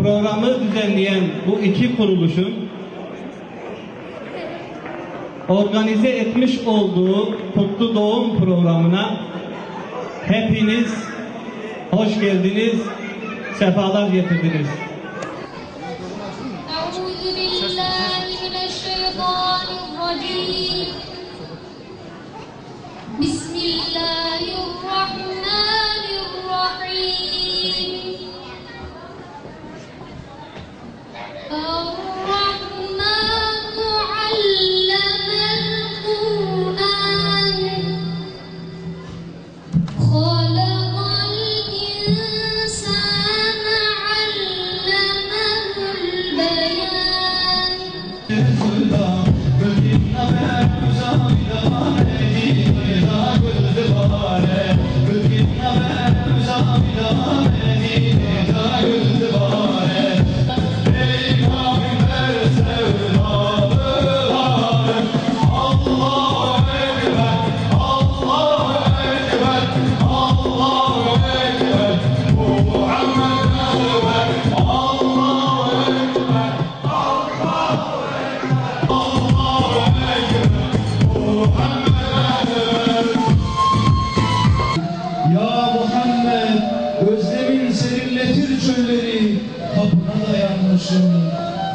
Programı düzenleyen bu iki kuruluşun organize etmiş olduğu Kutlu Doğum programına hepiniz hoş geldiniz, sefalar getirdiniz.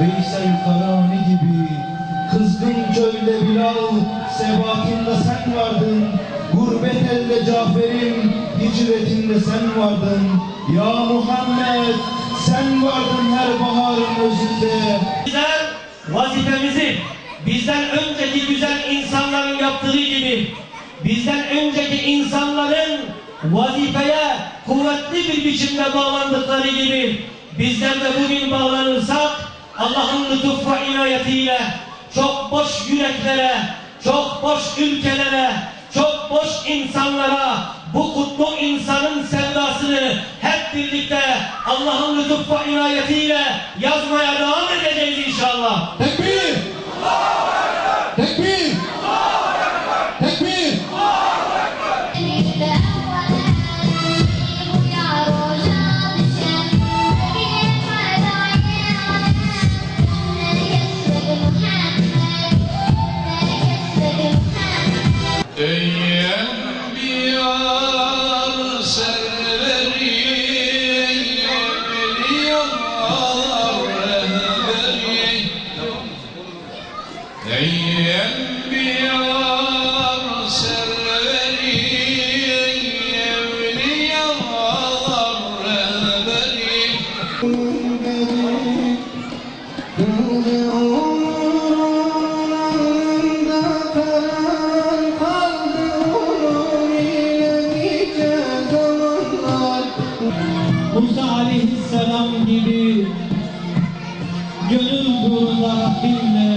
Veysel Karani gibi kızgın çölde Bilal, sebatinde sen vardın. Gurbet elde Cafer'im, hicretinde sen vardın. Ya Muhammed, sen vardın her baharın özünde. Bizler vazifemizi bizden önceki güzel insanların yaptığı gibi, bizden önceki insanların vazifeye kuvvetli bir biçimde bağlandıkları gibi bizler de bugün bağlanırsak Allah'ın lütuf ve inayetiyle çok boş yüreklere, çok boş ülkelere, çok boş insanlara bu kutlu insanın sevdasını hep birlikte Allah'ın lütuf ve inayetiyle yazmaya devam edeceğiz inşallah. Tekbir! Tekbir! Tekbir! Ey enbiya serveri, evliyalar rehberi. Ey enbiya serveri, evliyalar rehberi. Musa aleyhisselam gibi gönül durunda Rabbimle